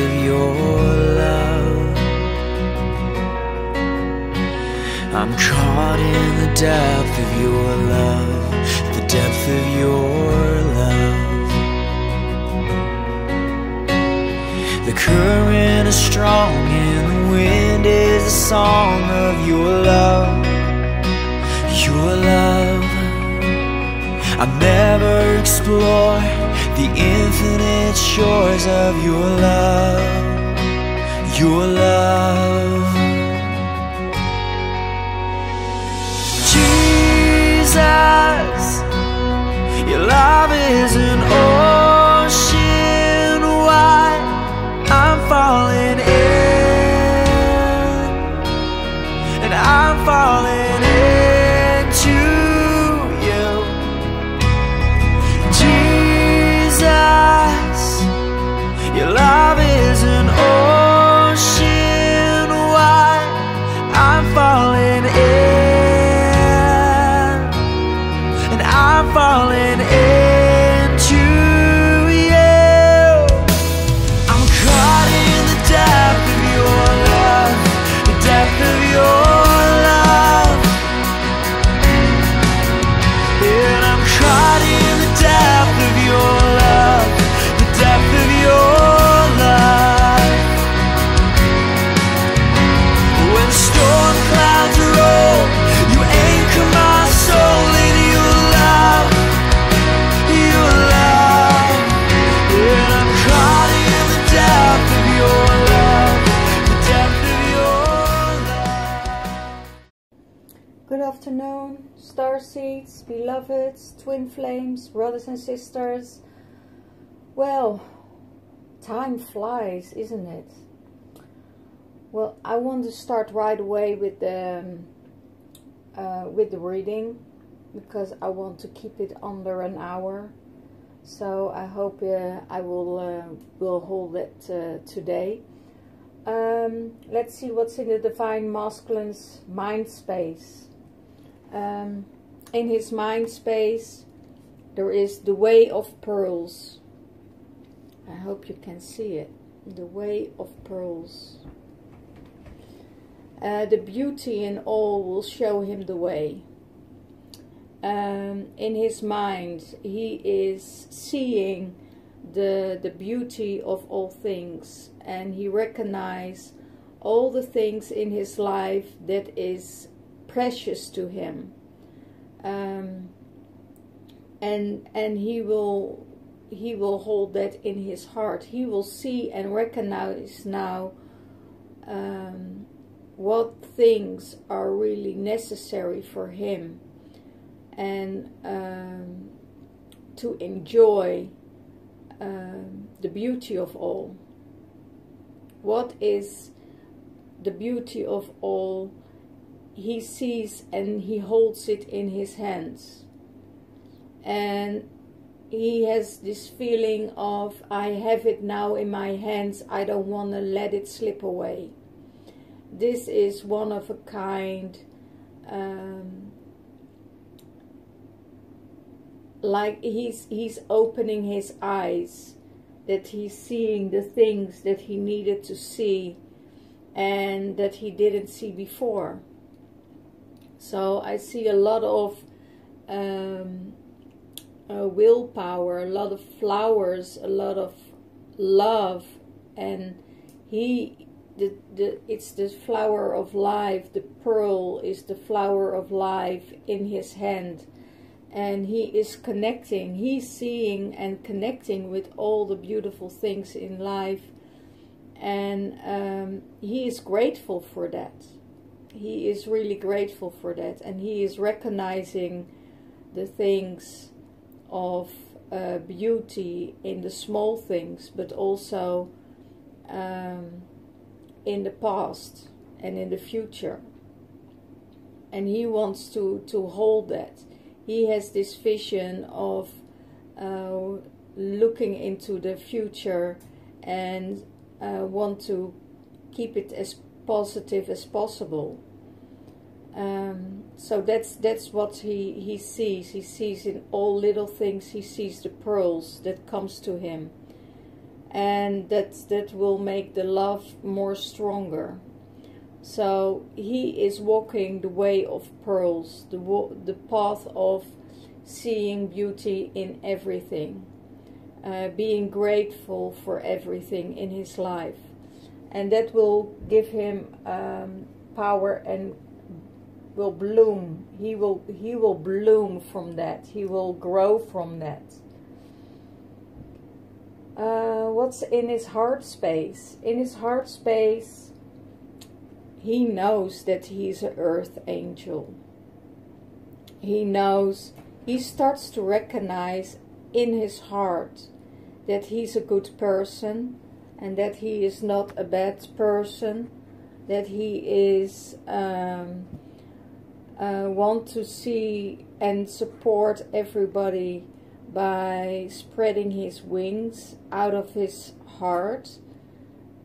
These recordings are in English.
of your love. I'm caught in the depth of your love, the depth of your love. The current is strong and the wind is the song of your love. Your love. I'll never explore the infinite shores of your love. Your love. Jesus, your love is an ocean wide. I'm falling in, and I'm falling into you. Jesus, your love is an ocean wide. I'm falling in, and I'm falling into you. I'm caught in the depth of your love, the depth of your love. And I'm caught in the depth of your love, the depth of your love. When storm clouds roll, you anchor my soul in your love, your love. And I'm caught in the depth of your love, the depth of your love. Good afternoon, starseeds, beloveds, twin flames, brothers and sisters. Well, time flies, isn't it? Well, I want to start right away with the reading, because I want to keep it under an hour. So I hope I will hold it today. Let's see what's in the Divine Masculine's mind space. In his mind space, there is the Way of Pearls. I hope you can see it. The Way of Pearls. The beauty in all will show him the way. In his mind, he is seeing the beauty of all things, and he recognizes all the things in his life that is precious to him, and he will hold that in his heart. He will see and recognize now what things are really necessary for him, and to enjoy the beauty of all. What is the beauty of all? He sees and he holds it in his hands, and he has this feeling of, I have it now in my hands, I don't want to let it slip away. This is one of a kind, like he's opening his eyes, that he's seeing the things that he needed to see and that he didn't see before. So I see a lot of willpower, a lot of flowers, a lot of love, and it's the flower of life. The pearl is the flower of life in his hand, and he is connecting. He's seeing and connecting with all the beautiful things in life, and he is grateful for that. He is really grateful for that, and he is recognizing the things of beauty in the small things, but also in the past and in the future. And he wants to hold that. He has this vision of looking into the future and want to keep it as positive as possible. So that's what he sees. He sees in all little things, he sees the pearls that comes to him. and that will make the love more stronger. So he is walking the way of pearls, the path of seeing beauty in everything, being grateful for everything in his life, and that will give him power and will bloom. He will bloom from that. He will grow from that. What's in his heart space? In his heart space, he knows that he's an earth angel. He knows, he starts to recognize in his heart that he's a good person and that he is not a bad person, that he is want to see and support everybody by spreading his wings out of his heart.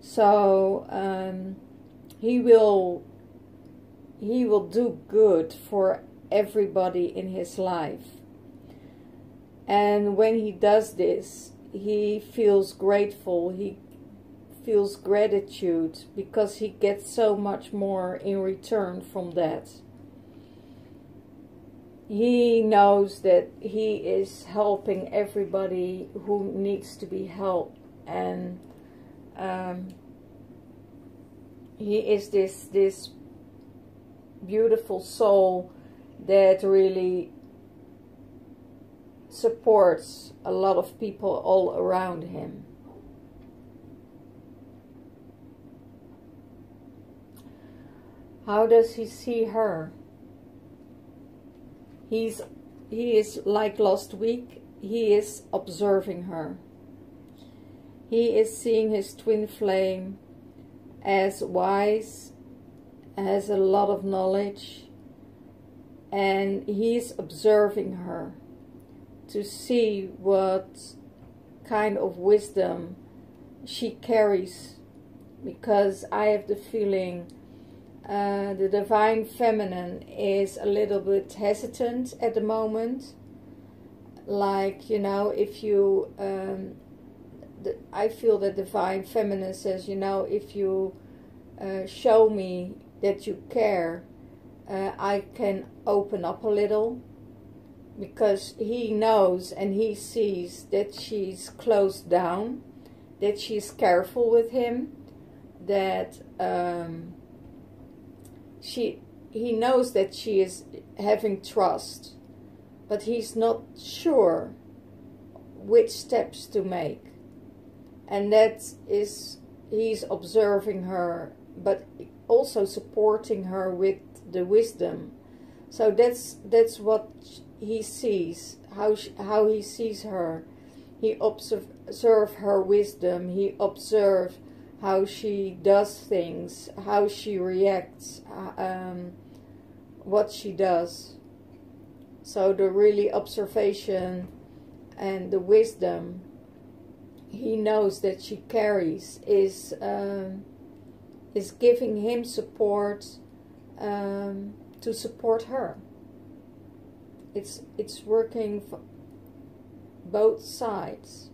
So he will do good for everybody in his life. And when he does this, he feels grateful, he feels gratitude, because he gets so much more in return from that. He knows that he is helping everybody who needs to be helped, and he is this beautiful soul that really supports a lot of people all around him. How does he see her? He is like last week, he is observing her. He is seeing his twin flame as wise, has a lot of knowledge, and he's observing her to see what kind of wisdom she carries, because I have the feeling the divine feminine is a little bit hesitant at the moment. Like, you know, if you I feel that divine feminine says, you know, if you show me that you care, I can open up a little, because he knows and he sees that she's closed down, that she's careful with him, that he knows that she is having trust, but he's not sure which steps to make. And that is, he's observing her, but also supporting her with the wisdom. So that's what he sees, how he sees her. He observes her wisdom. He observes how she does things, how she reacts, what she does. So the really observation and the wisdom he knows that she carries is giving him support to support her. It's working for both sides.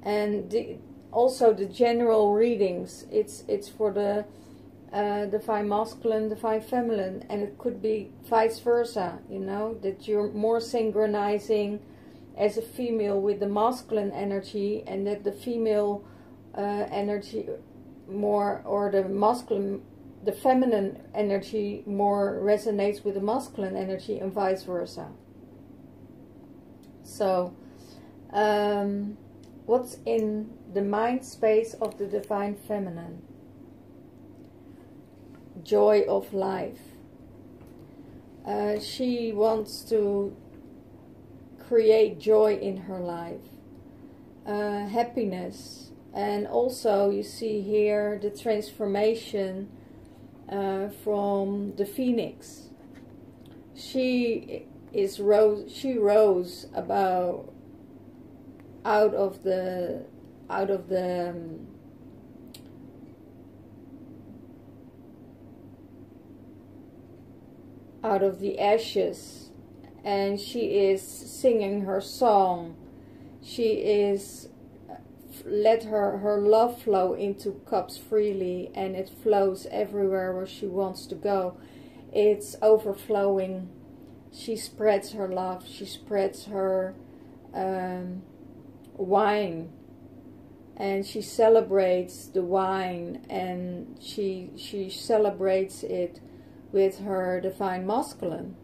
And also the general readings, it's for the divine masculine, divine feminine, and it could be vice versa, you know, that you're more synchronizing as a female with the masculine energy, and that the female energy more, or the feminine energy more resonates with the masculine energy, and vice versa. So what's in the mind space of the divine feminine? Joy of life. She wants to create joy in her life, happiness, and also you see here the transformation from the phoenix. She rose about out of the ashes, and she is singing her song. She is let her love flow into cups freely, and it flows everywhere where she wants to go. It's overflowing. She spreads her love. She spreads her wine, and she celebrates the wine, and she celebrates it with her divine masculine.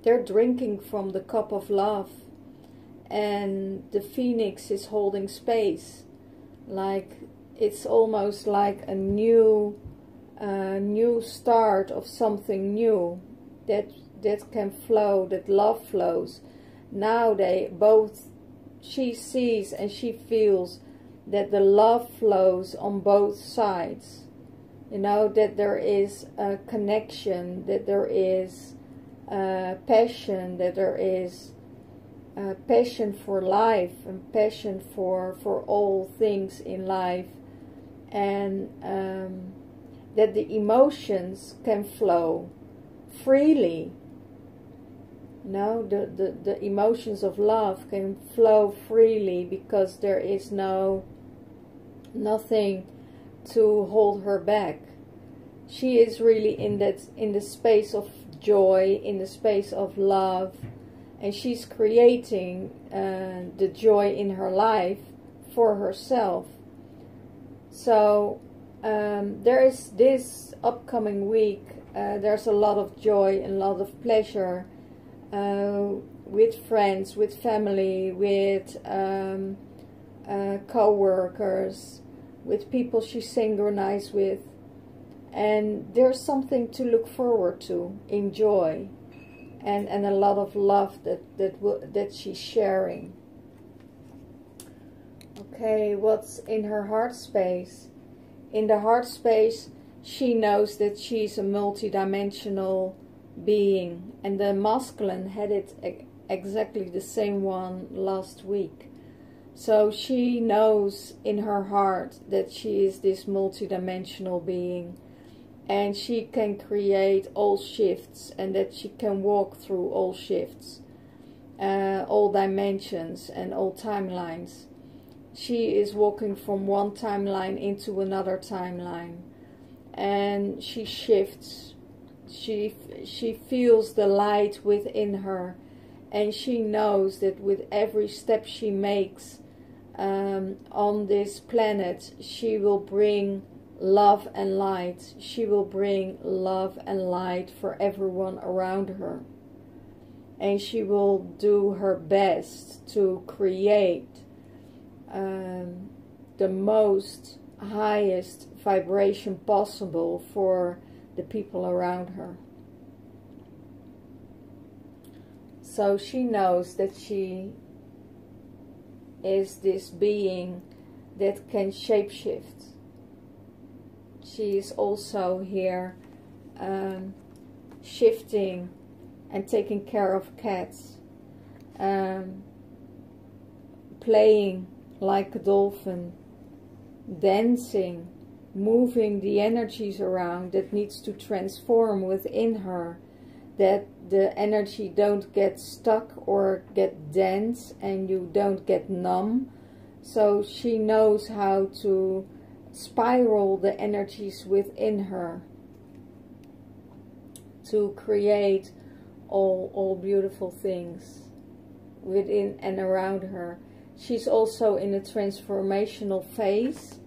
They're drinking from the cup of love, and the phoenix is holding space. Like, it's almost like a new start of something new that can flow, that love flows. Now they both, she sees and she feels that the love flows on both sides. You know, that there is a connection, that there is passion, that there is passion for life and passion for all things in life, and that the emotions can flow freely. No, the emotions of love can flow freely because there is nothing to hold her back. She is really in the space of joy, in the space of love, and she's creating the joy in her life for herself. So there is this upcoming week, there's a lot of joy and a lot of pleasure with friends, with family, with co-workers, with people she synchronizes with. And there's something to look forward to, enjoy, and a lot of love that she's sharing. Okay, what's in her heart space? In the heart space, she knows that she's a multidimensional being, and the masculine had it exactly the same one last week. So she knows in her heart that she is this multidimensional being, and she can create all shifts, and that she can walk through all shifts, all dimensions and all timelines. She is walking from one timeline into another timeline, and she shifts. She feels the light within her, and she knows that with every step she makes on this planet, she will bring love and light. She will bring love and light for everyone around her, and she will do her best to create the most highest vibration possible for the people around her. So she knows that she is this being that can shapeshift. She is also here shifting and taking care of cats, playing like a dolphin, dancing, moving the energies around that needs to transform within her, that the energy don't get stuck or get dense and you don't get numb. So she knows how to spiral the energies within her to create all beautiful things within and around her. She's also in a transformational phase.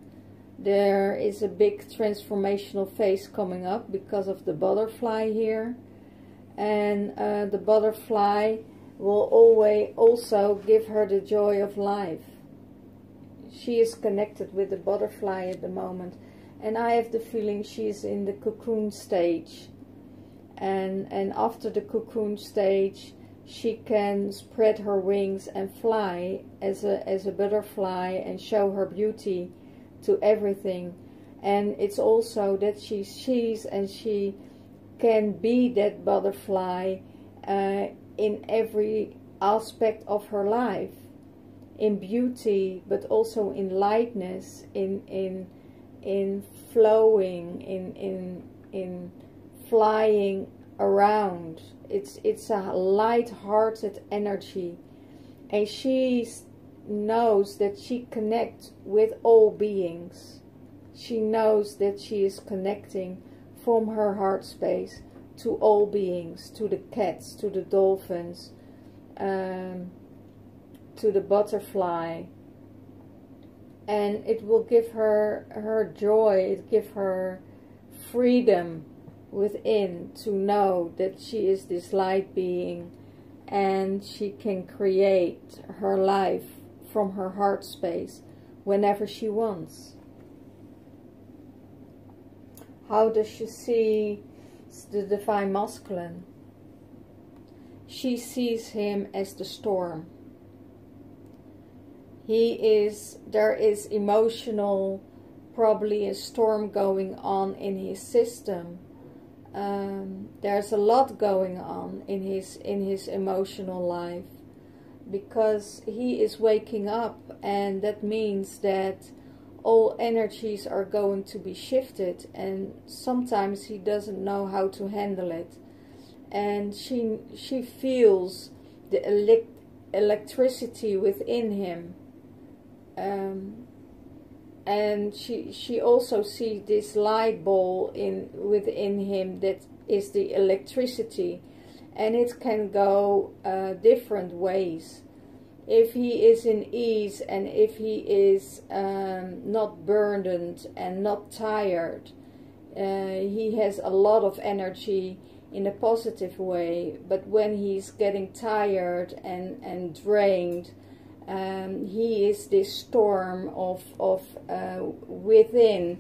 There is a big transformational phase coming up because of the butterfly here. And the butterfly will always also give her the joy of life. She is connected with the butterfly at the moment. And I have the feeling she's in the cocoon stage. And after the cocoon stage, she can spread her wings and fly as a butterfly and show her beauty to everything. And it's also that she sees and she can be that butterfly in every aspect of her life, in beauty, but also in lightness, in flowing, in flying around. It's a light-hearted energy, And she knows that she connects with all beings. She knows that she is connecting from her heart space to all beings, to the cats, to the dolphins, to the butterfly. And it will give her joy, it give her freedom within to know that she is this light being and she can create her life from her heart space whenever she wants. How does she see the Divine Masculine? She sees him as the storm. There is emotional, probably a storm going on in his system. There's a lot going on in his emotional life, because he is waking up, and that means that all energies are going to be shifted, and sometimes he doesn't know how to handle it. And she feels the electricity within him, and she also sees this light ball within him that is the electricity, and it can go different ways. If he is in ease, and if he is not burdened and not tired, he has a lot of energy in a positive way. But when he's getting tired and drained, he is this storm of within,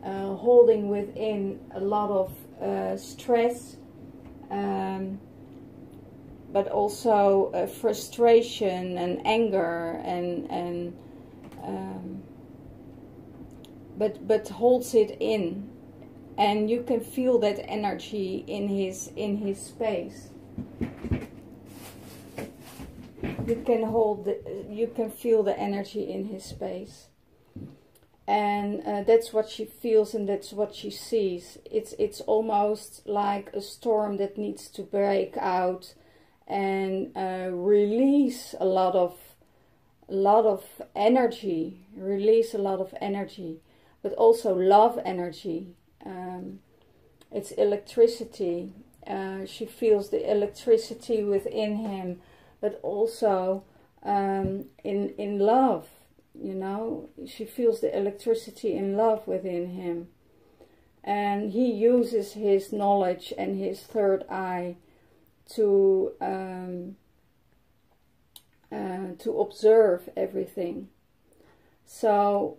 holding within a lot of stress, but also frustration and anger, but holds it in, and you can feel that energy in his space. You can feel the energy in his space, and that's what she feels, and that's what she sees. It's almost like a storm that needs to break out and release a lot of energy, but also love energy. It's electricity. She feels the electricity within him, but also in love, you know. She feels the electricity in love within him. And he uses his knowledge and his third eye to observe everything. So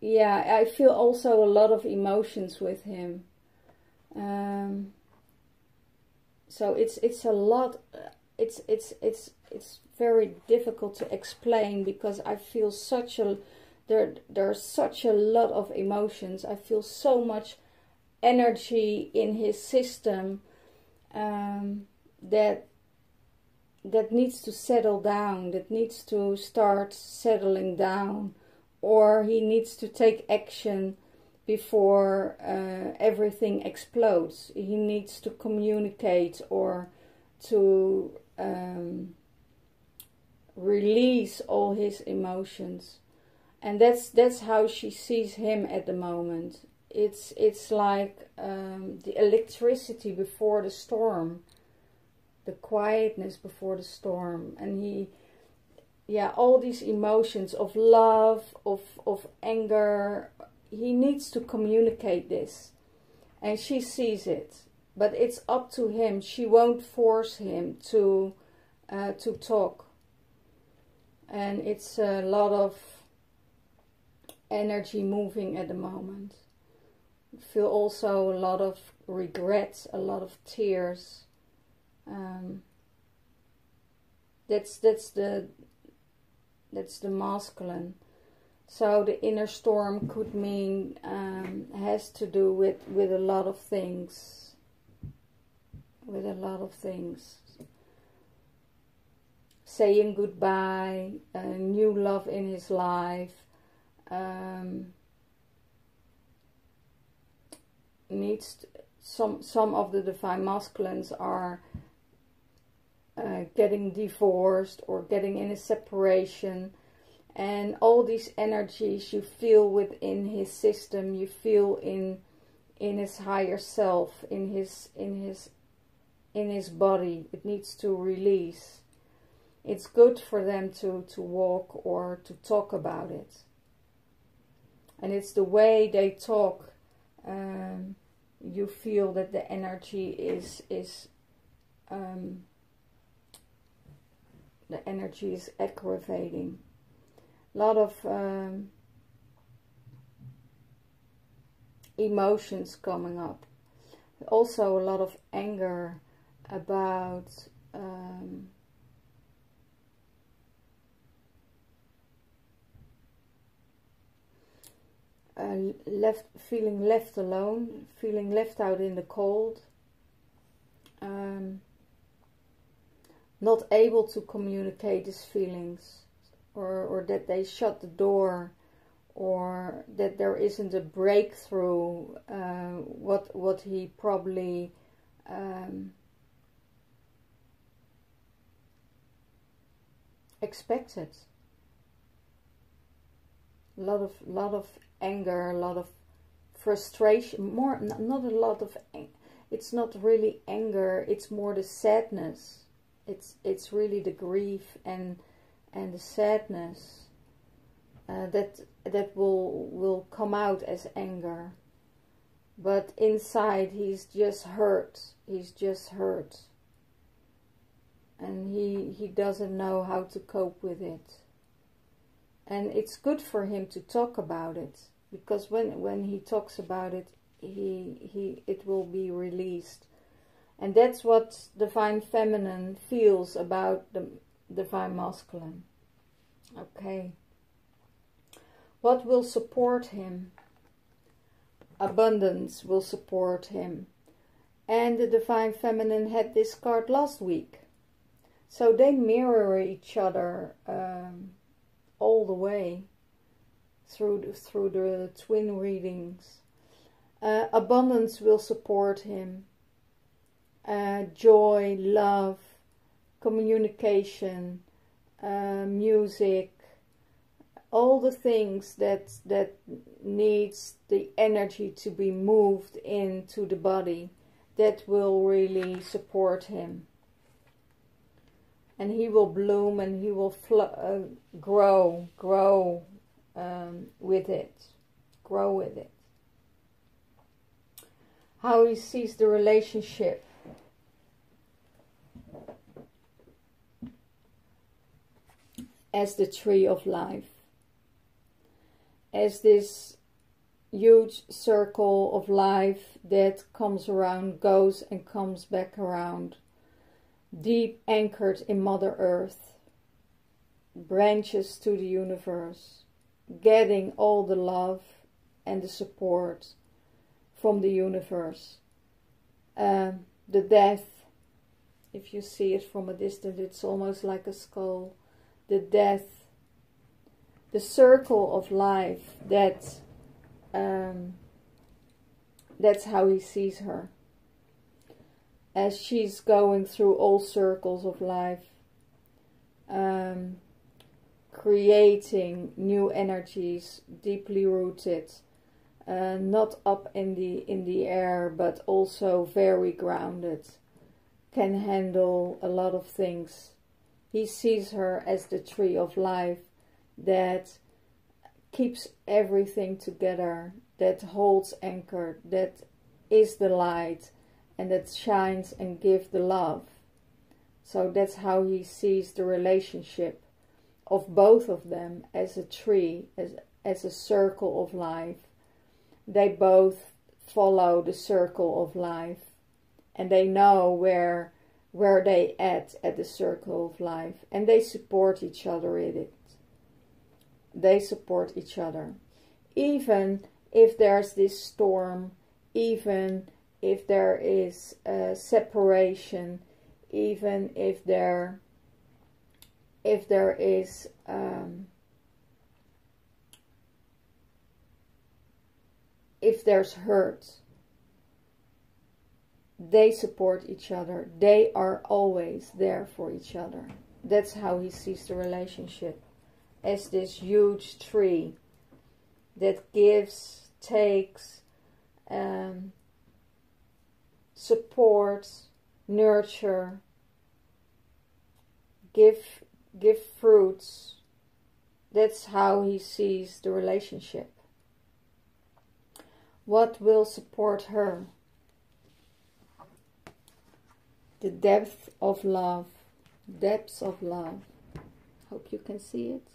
yeah, I feel also a lot of emotions with him. So it's a lot. It's very difficult to explain, because I feel there's such a lot of emotions. I feel so much energy in his system that needs to settle down, that needs to start settling down, or he needs to take action before everything explodes. He needs to communicate or to release all his emotions. And that's how she sees him at the moment. It's like the electricity before the storm, the quietness before the storm. And all these emotions of love, of anger, he needs to communicate this, and she sees it, but it's up to him. She won't force him to talk, and it's a lot of energy moving at the moment. I feel also a lot of regrets, a lot of tears. That's the masculine. So the inner storm could mean, has to do with a lot of things. With a lot of things. Saying goodbye, new love in his life. Some of the Divine Masculines are getting divorced or getting in a separation. And all these energies you feel within his system, you feel in his higher self, in his body. It needs to release. It's good for them to walk or to talk about it. And it's the way they talk. You feel that the energy is aggravating. A lot of emotions coming up. Also a lot of anger about feeling left alone, feeling left out in the cold, not able to communicate his feelings, or that they shut the door, or that there isn't a breakthrough, what he probably expected. A lot of anger, a lot of frustration, not a lot of, it's not really anger, it's more the sadness. It's really the grief and the sadness that will come out as anger. But inside he's just hurt. He's just hurt. And he doesn't know how to cope with it. And it's good for him to talk about it, because when he talks about it, it will be released. And that's what Divine Feminine feels about the Divine Masculine. Okay. What will support him? Abundance will support him. And the Divine Feminine had this card last week. So they mirror each other all the way through the twin readings. Abundance will support him. Joy, love, communication, music, all the things that needs the energy to be moved into the body, that will really support him. And he will bloom, and he will grow with it. Grow with it. How he sees the relationship. As the tree of life. As this huge circle of life that comes around, goes and comes back around. Deep anchored in Mother Earth, branches to the universe, getting all the love and the support from the universe. The death, if you see it from a distance, it's almost like a skull. The death, the circle of life, that's how he sees her. As she's going through all circles of life, creating new energies, deeply rooted, not up in the air, but also very grounded, can handle a lot of things. He sees her as the tree of life that keeps everything together, that holds anchor, that is the light, and that shines and gives the love. So that's how he sees the relationship of both of them, as a tree, as a circle of life. They both follow the circle of life, and they know where they at the circle of life, and they support each other in it. They support each other. Even if there's this storm, even if there is separation, even if there is if there's hurt, they support each other. They are always there for each other. That's how he sees the relationship, as this huge tree that gives, takes, supports, nurture, give fruits. That's how he sees the relationship. What will support her? The depth of love. Depths of love. Hope you can see it.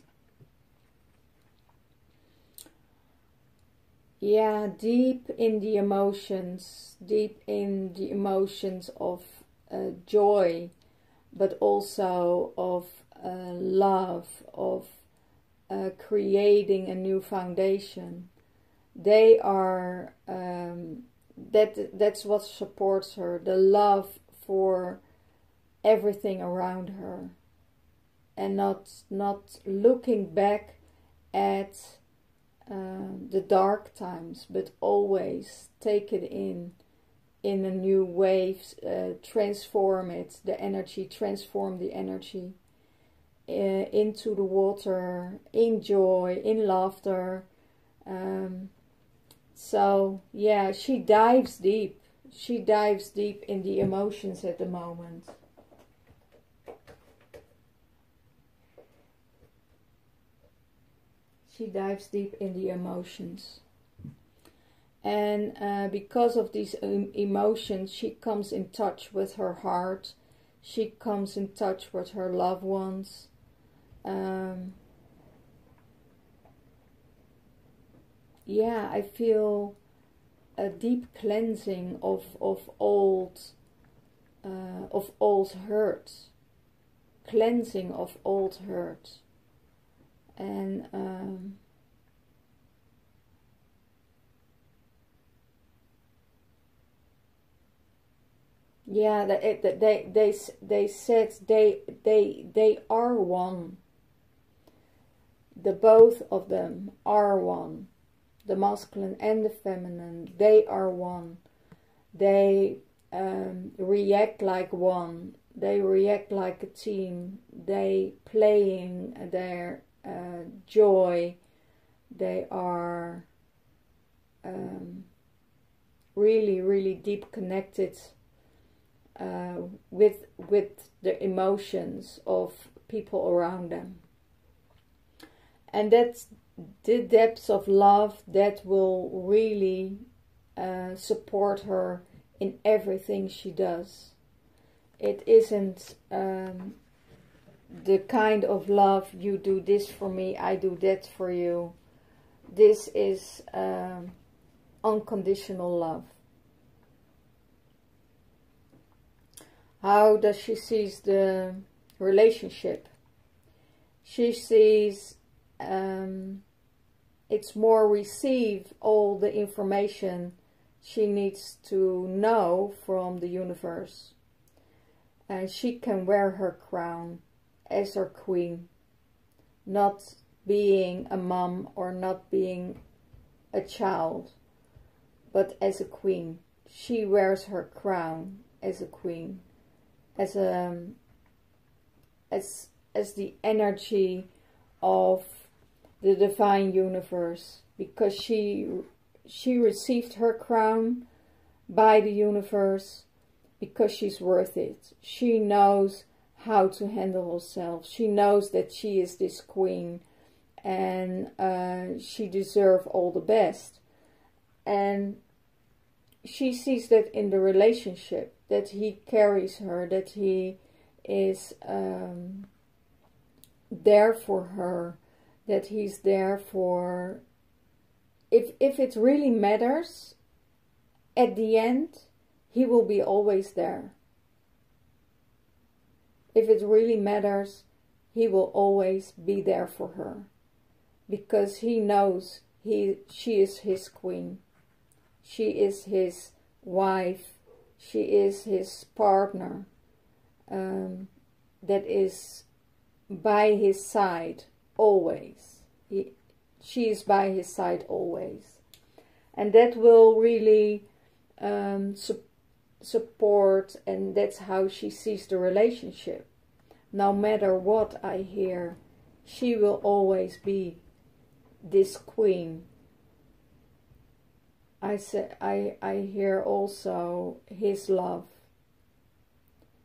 Yeah, deep in the emotions. Deep in the emotions of joy, but also of love, of creating a new foundation. They are that's what supports her, the love for everything around her, and not looking back at the dark times, but always take it in a new way, transform it, the energy, transform the energy into the water, in joy, in laughter. So yeah, she dives deep. She dives deep in the emotions at the moment. She dives deep in the emotions. And because of these emotions, she comes in touch with her heart. She comes in touch with her loved ones. Yeah, I feel a deep cleansing of old hurt, cleansing of old hurt, and yeah, they said they are one. The both of them are one. The masculine and the feminine, they are one. They react like one. They react like a team. They playing their joy. They are really, really deep connected with the emotions of people around them. And that's the depths of love that will really support her in everything she does. It isn't the kind of love, you do this for me, I do that for you. This is unconditional love. How does she see the relationship? She sees it's more receive all the information she needs to know from the universe. And she can wear her crown as her queen, not being a mom or not being a child, but as a queen. She wears her crown as a queen, as the energy of the divine universe, because she received her crown by the universe because she's worth it. She knows how to handle herself. She knows that she is this queen, and she deserves all the best. And she sees that in the relationship, that he carries her, that he is there for her, that he's there for, if it really matters, at the end, he will be always there. If it really matters, he will always be there for her, because he knows she is his queen. She is his wife. She is his partner, that is by his side always. She is by his side always. And that will really support, and that's how she sees the relationship. No matter what I hear, she will always be this queen. I hear also his love.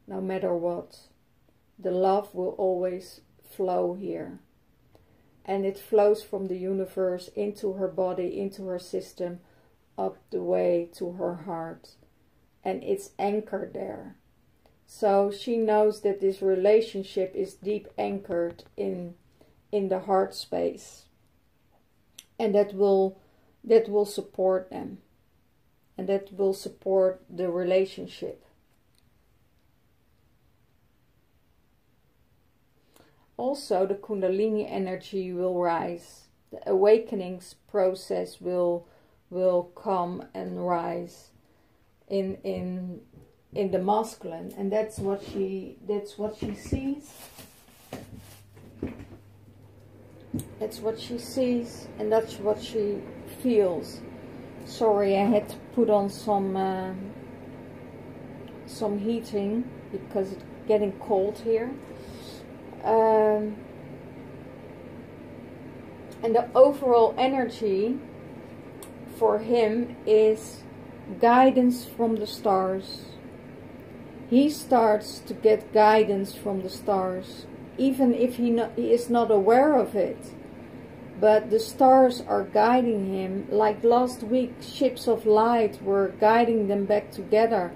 No matter what, the love will always flow here. And it flows from the universe into her body, into her system, up the way to her heart. And it's anchored there. So she knows that this relationship is deep anchored in the heart space. And that will support them. And that will support the relationship. Also, the Kundalini energy will rise. The awakenings process will come and rise in the masculine, and that's what she sees. That's what she sees, and that's what she feels. Sorry, I had to put on some heating because it's getting cold here. And the overall energy for him is guidance from the stars. He starts to get guidance from the stars, even if he is not aware of it. But the stars are guiding him. Like last week, ships of light were guiding them back together.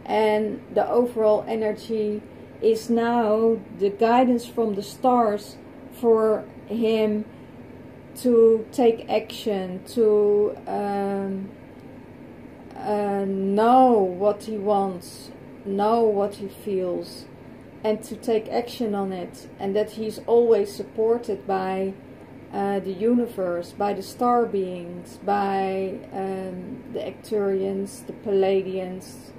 And the overall energy is now the guidance from the stars for him to take action, to know what he wants, know what he feels, and to take action on it. And that he's always supported by the universe, by the star beings, by the Arcturians, the Palladians,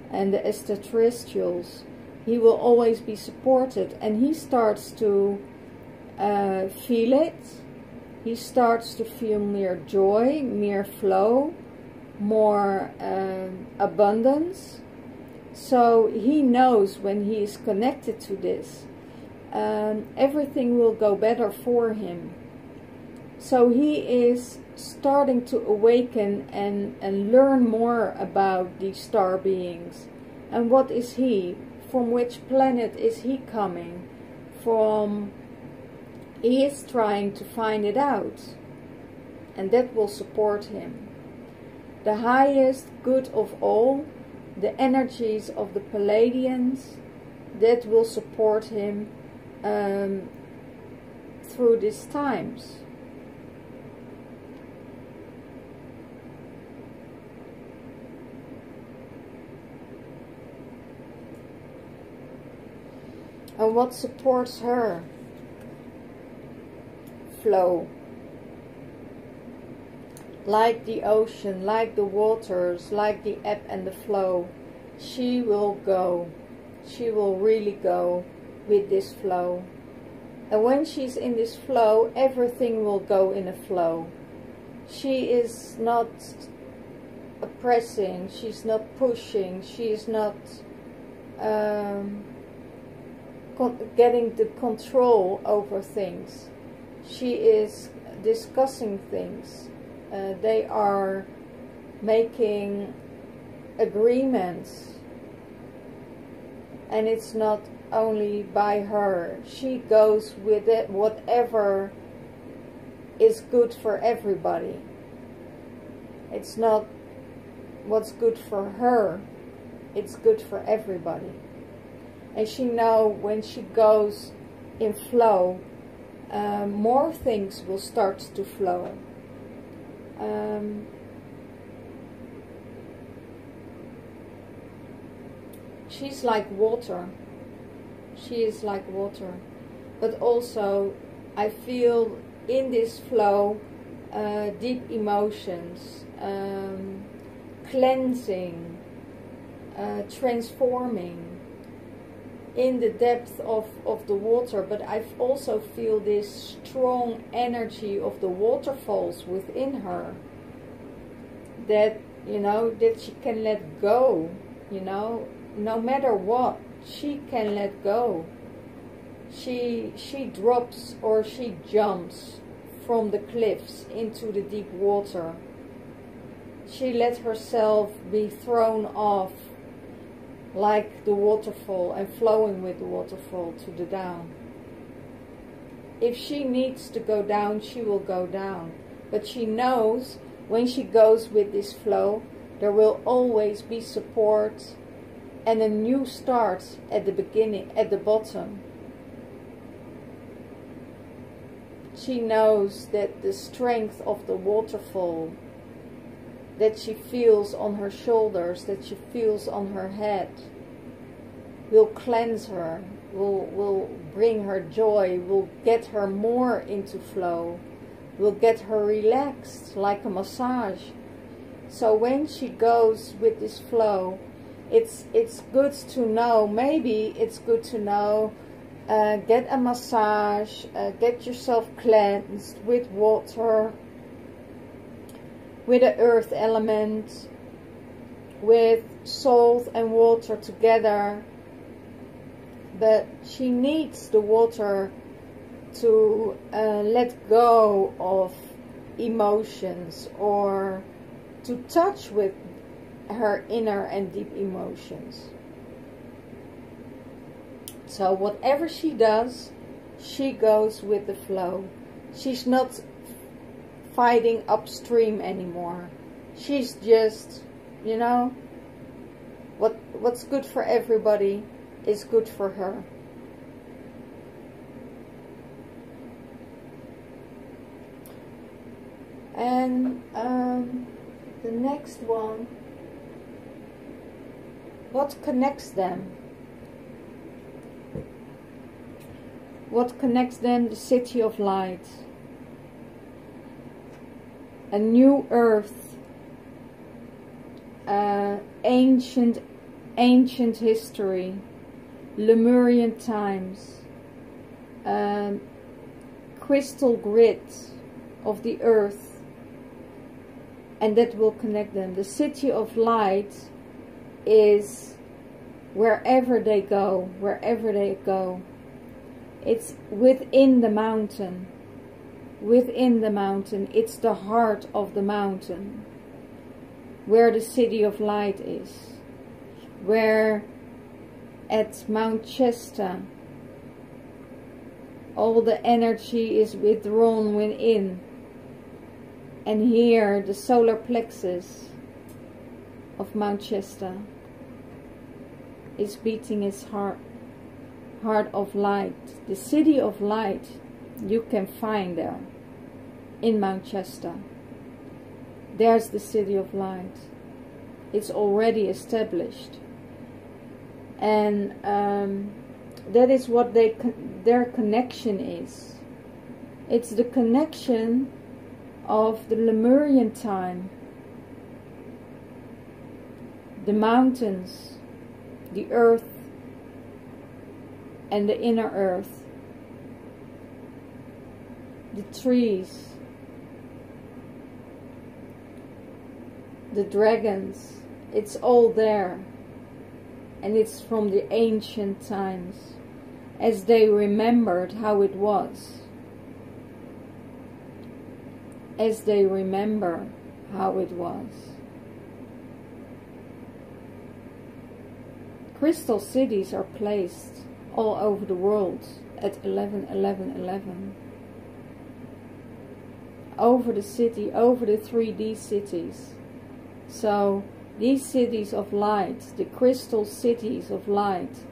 and the extraterrestrials. He will always be supported, and he starts to feel it. He starts to feel more joy, more flow, more abundance. So he knows when he is connected to this, everything will go better for him. So he is starting to awaken and learn more about these star beings. And what is he? From which planet is he coming from? He is trying to find it out, and that will support him. The highest good of all, the energies of the Palladians, that will support him through these times. And what supports her? Flow. Like the ocean, like the waters, like the ebb and the flow, she will go. She will really go with this flow. And when she's in this flow, everything will go in a flow. She is not oppressing, she's not pushing, she is not getting the control over things. She is discussing things. They are making agreements, and it's not only by her. She goes with it, whatever is good for everybody. It's not what's good for her, it's good for everybody. And she knows when she goes in flow, more things will start to flow. She's like water. She is like water. But also, I feel in this flow deep emotions, cleansing, transforming in the depth of the water. But I also feel this strong energy of the waterfalls within her, that, you know, that she can let go you know, no matter what, she can let go. She drops or she jumps from the cliffs into the deep water. She let herself be thrown off like the waterfall and flowing with the waterfall to the down. If she needs to go down, she will go down. But she knows when she goes with this flow, there will always be support and a new start at the beginning, at the bottom. She knows that the strength of the waterfall that she feels on her shoulders, that she feels on her head, will cleanse her, will bring her joy, will get her more into flow, will get her relaxed like a massage. So when she goes with this flow, it's good to know, maybe it's good to know, get a massage, get yourself cleansed with water, with the earth element, with salt and water together. But she needs the water to let go of emotions, or to touch with her inner and deep emotions. So whatever she does, she goes with the flow. She's not fighting upstream anymore. She's just, you know, what's good for everybody is good for her. And the next one, what connects them? What connects them? The city of light. A new earth. Ancient history. Lemurian times. Crystal grid of the earth. And that will connect them. The city of light is wherever they go. Wherever they go. It's within the mountain. Within the mountain. It's the heart of the mountain. Where the city of light is. Where at Mount Shasta all the energy is withdrawn within. And here the solar plexus of Mount Shasta is beating its heart of light. The city of light you can find there in Mount Shasta. There's the city of light. It's already established. And that is what their connection is. It's the connection of the Lemurian time. The mountains, the earth, and the inner earth. The trees, the dragons, it's all there. And it's from the ancient times, as they remembered how it was. As they remember how it was. Crystal cities are placed all over the world at 11-11-11. Over the city, over the 3D cities. So these cities of light, the crystal cities of light,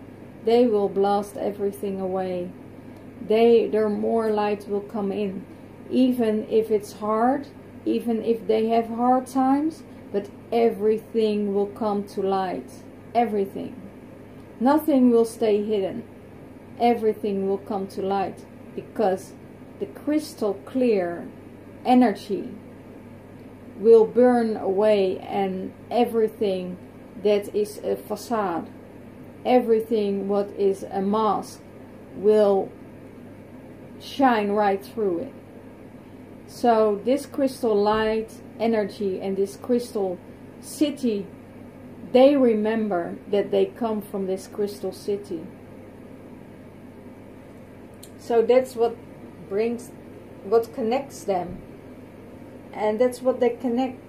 they will blast everything away. There more light will come in. Even if it's hard, even if they have hard times, but everything will come to light. Everything. Nothing will stay hidden. Everything will come to light, because the crystal clear energy will burn away, and everything that is a facade, everything what is a mask, will shine right through it. So this crystal light energy and this crystal city they remember that they come from this crystal city. So that's what connects them, and that's what they connect.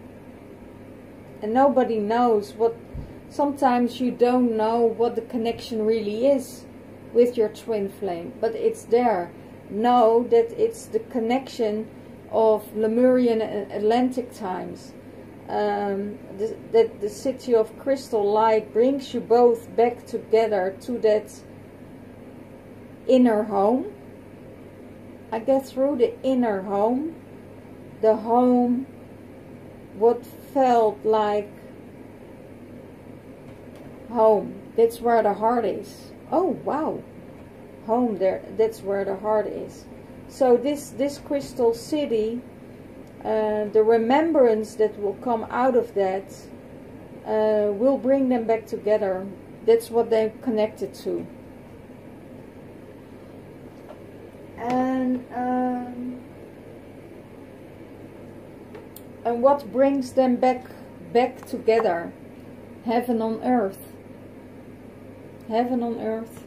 And nobody knows what. Sometimes you don't know what the connection really is with your twin flame, but it's there. Know that it's the connection of Lemurian and Atlantic times. That the city of crystal light brings you both back together to that inner home. I get through the inner home, the home, what felt like home. That's where the heart is. Oh wow, home there. That's where the heart is. So this crystal city, the remembrance that will come out of that will bring them back together. That's what they're connected to. And what brings them back together? Heaven on earth. Heaven on earth.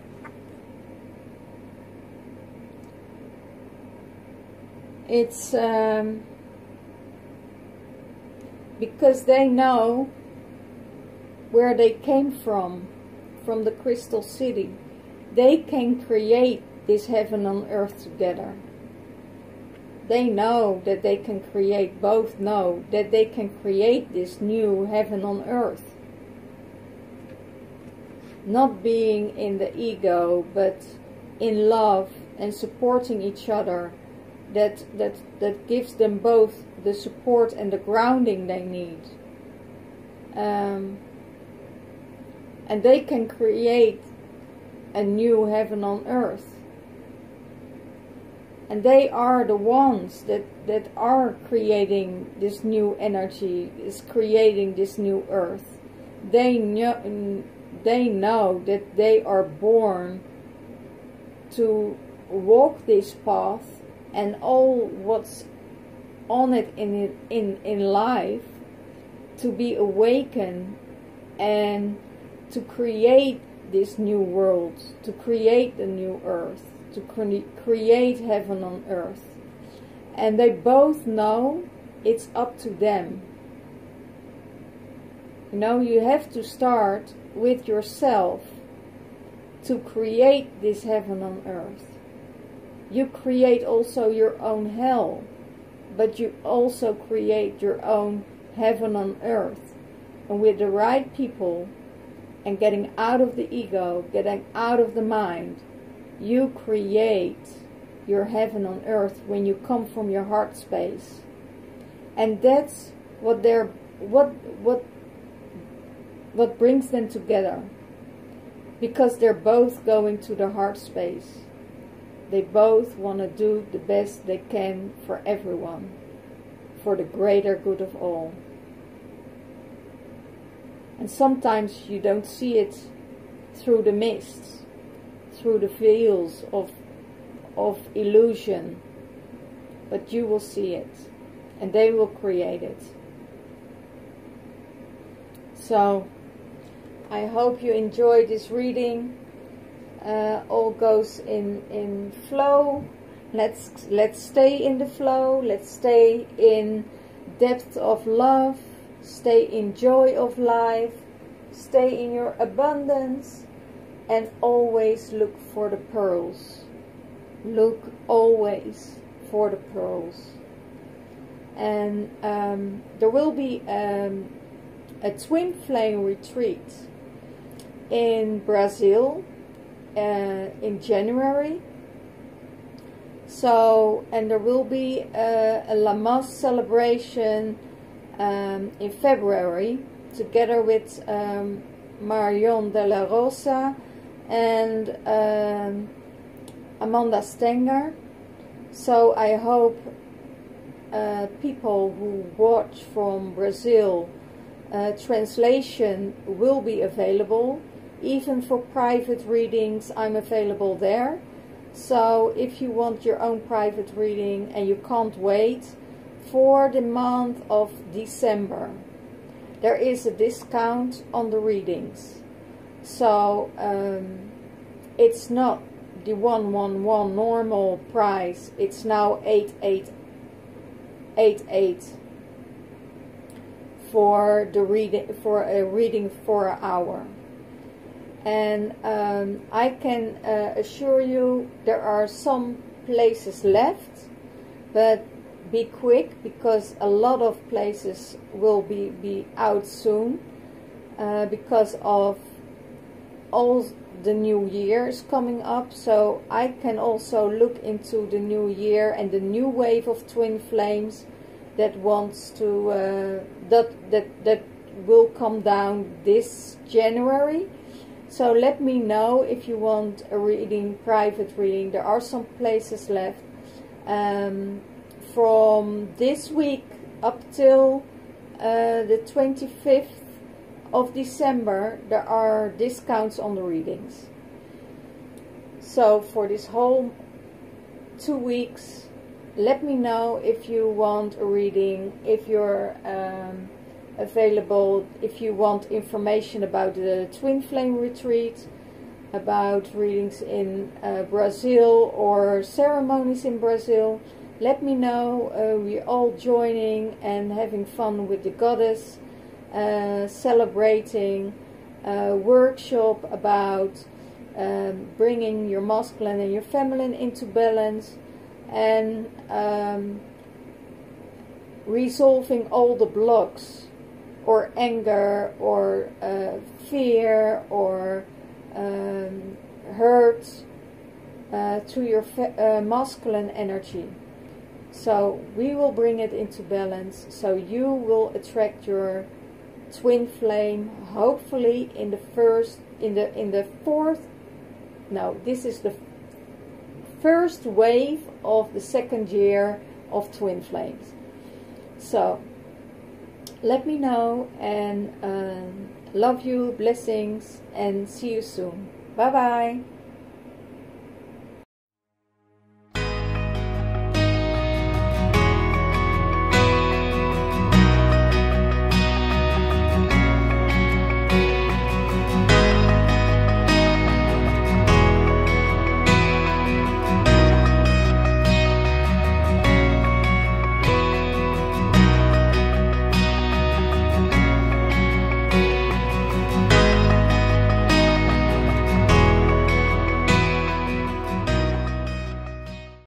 It's because they know where they came from the crystal city. They can create this heaven on earth together. They know that they can create, both know that they can create this new heaven on earth. Not being in the ego, but in love and supporting each other. That gives them both the support and the grounding they need. And they can create a new heaven on earth. And they are the ones that are creating this new energy, is creating this new earth. They know that they are born to walk this path, and all what's on it in life, to be awakened and to create this new world, to create the new earth, to create heaven on earth. And they both know it's up to them. You know, you have to start with yourself to create this heaven on earth. You create also your own hell, but you also create your own heaven on earth. And with the right people, and getting out of the ego, getting out of the mind, you create your heaven on earth when you come from your heart space. And that's what brings them together, because they're both going to the heart space. They both want to do the best they can for everyone, for the greater good of all. And sometimes you don't see it through the mists, through the veils of illusion, but you will see it, and they will create it. So I hope you enjoyed this reading. All goes in flow. Let's stay in the flow. Let's stay in depth of love. Stay in joy of life. Stay in your abundance, and always look for the pearls. Look always for the pearls. And there will be a twin flame retreat in Brazil in January. So, and there will be a Lamas celebration in February, together with Marion de la Rosa and Amanda Stenger. So I hope people who watch from Brazil, translation will be available. Even for private readings, I'm available there. So if you want your own private reading and you can't wait, for the month of December. there is a discount on the readings. So it's not the 111 normal price, it's now 8888 for the reading, for a reading for an hour. And I can assure you there are some places left, but be quick, because a lot of places will be out soon, because of all the new year is coming up. So I can also look into the new year and the new wave of twin flames that wants to that will come down this January. So let me know if you want a reading, private reading. There are some places left. From this week up till the 25th of December, there are discounts on the readings. So for this whole 2 weeks, let me know if you want a reading, if you're available, if you want information about the Twin Flame retreat, about readings in Brazil or ceremonies in Brazil. Let me know. We're all joining and having fun with the goddess, celebrating a workshop about bringing your masculine and your feminine into balance, and resolving all the blocks or anger or fear or hurt to your masculine energy. So we will bring it into balance, so you will attract your twin flame, hopefully in the first wave of the second year of twin flames. So let me know, and love you, blessings, and see you soon. Bye bye.